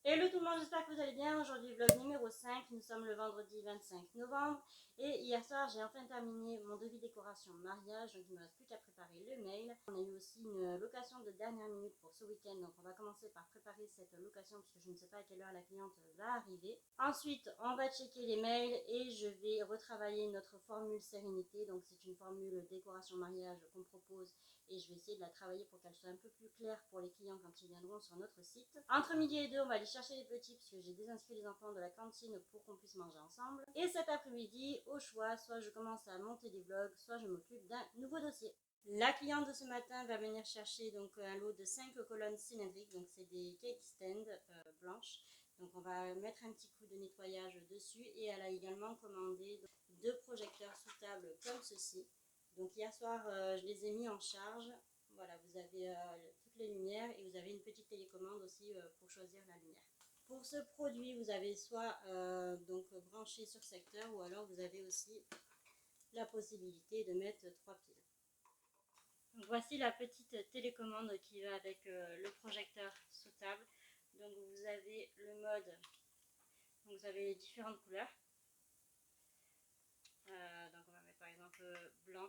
Hello tout le monde, j'espère que vous allez bien. Aujourd'hui, vlog numéro 5. Nous sommes le vendredi 25 novembre. Et hier soir, j'ai enfin terminé mon devis décoration mariage. Donc, il ne me reste plus qu'à préparer le mail. On a eu aussi une location de dernière minute pour ce week-end. Donc, on va commencer par préparer cette location parce que je ne sais pas à quelle heure la cliente va arriver. Ensuite, on va checker les mails et je vais retravailler notre formule sérénité. Donc, c'est une formule décoration mariage qu'on propose et je vais essayer de la travailler pour qu'elle soit un peu plus claire pour les clients quand ils viendront sur notre site. Entre midi et deux, on va aller chercher les petits puisque j'ai désinscrit les enfants de la cantine pour qu'on puisse manger ensemble. Et cet après-midi, au choix, soit je commence à monter des vlogs, soit je m'occupe d'un nouveau dossier. La cliente de ce matin va venir chercher donc un lot de 5 colonnes cylindriques, donc c'est des cake stands blanches. Donc on va mettre un petit coup de nettoyage dessus et elle a également commandé 2 projecteurs sous table comme ceci. Donc hier soir, je les ai mis en charge. Voilà, vous avez toutes les lumières et vous avez une petite télécommande aussi pour choisir la lumière. Pour ce produit, vous avez soit donc branché sur secteur ou alors vous avez aussi la possibilité de mettre 3 piles. Donc voici la petite télécommande qui va avec le projecteur sous table. Donc vous avez le mode, donc vous avez les différentes couleurs. Donc on va mettre par exemple blanc.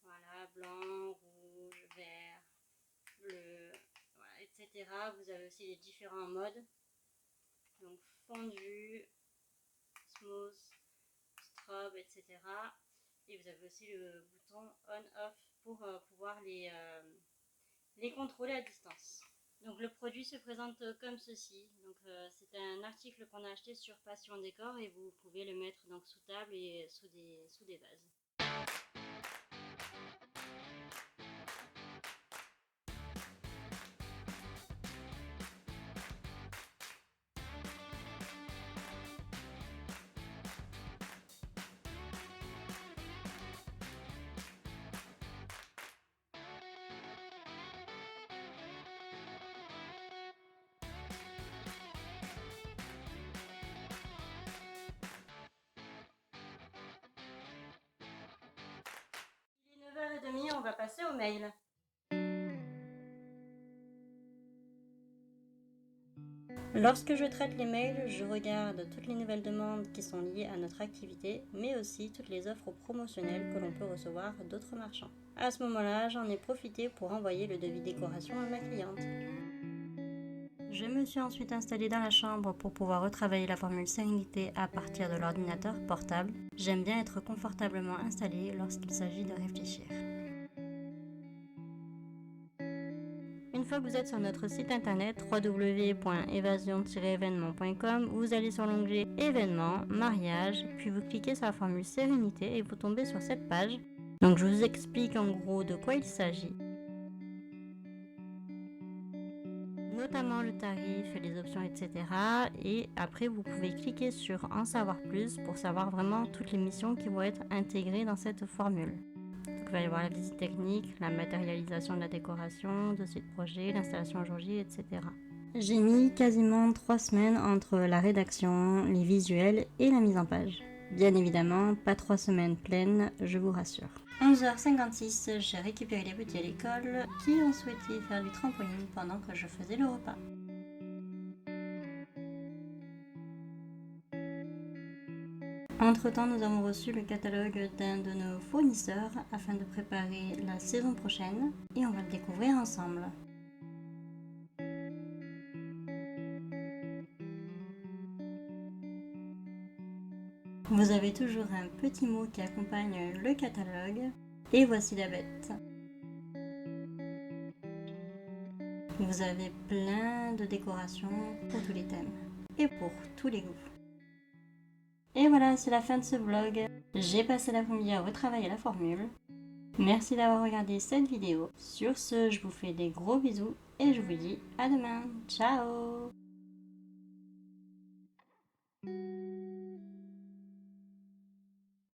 Voilà, blanc, rouge, vert, bleu, voilà, etc. Vous avez aussi les différents modes. Donc fondu, smooth, strobe, etc. Et vous avez aussi le bouton on-off pour pouvoir les contrôler à distance. Donc le produit se présente comme ceci. Donc c'est un article qu'on a acheté sur Passion Décor et vous pouvez le mettre donc sous table et sous des vases. Il est 9h30, on va passer au mail. Lorsque je traite les mails, je regarde toutes les nouvelles demandes qui sont liées à notre activité, mais aussi toutes les offres promotionnelles que l'on peut recevoir d'autres marchands. À ce moment-là, j'en ai profité pour envoyer le devis décoration à ma cliente. Je me suis ensuite installée dans la chambre pour pouvoir retravailler la formule sérénité à partir de l'ordinateur portable. J'aime bien être confortablement installée lorsqu'il s'agit de réfléchir. Une fois que vous êtes sur notre site internet www.evasion-événement.com, vous allez sur l'onglet événements, mariage, puis vous cliquez sur la formule sérénité et vous tombez sur cette page. Donc je vous explique en gros de quoi il s'agit, notamment le tarif, les options, etc. Et après vous pouvez cliquer sur en savoir plus pour savoir vraiment toutes les missions qui vont être intégrées dans cette formule. Donc, il va y avoir la visite technique, la matérialisation de la décoration, dossier de projet, l'installation jour J, etc. J'ai mis quasiment 3 semaines entre la rédaction, les visuels et la mise en page. Bien évidemment, pas 3 semaines pleines, je vous rassure. 11h56, j'ai récupéré les petits à l'école qui ont souhaité faire du trampoline pendant que je faisais le repas. Entre-temps, nous avons reçu le catalogue d'un de nos fournisseurs afin de préparer la saison prochaine et on va le découvrir ensemble. Vous avez toujours un petit mot qui accompagne le catalogue et voici la bête. Vous avez plein de décorations pour tous les thèmes et pour tous les goûts. Et voilà, c'est la fin de ce vlog. J'ai passé l'après-midi à retravailler la formule. Merci d'avoir regardé cette vidéo. Sur ce, je vous fais des gros bisous et je vous dis à demain. Ciao!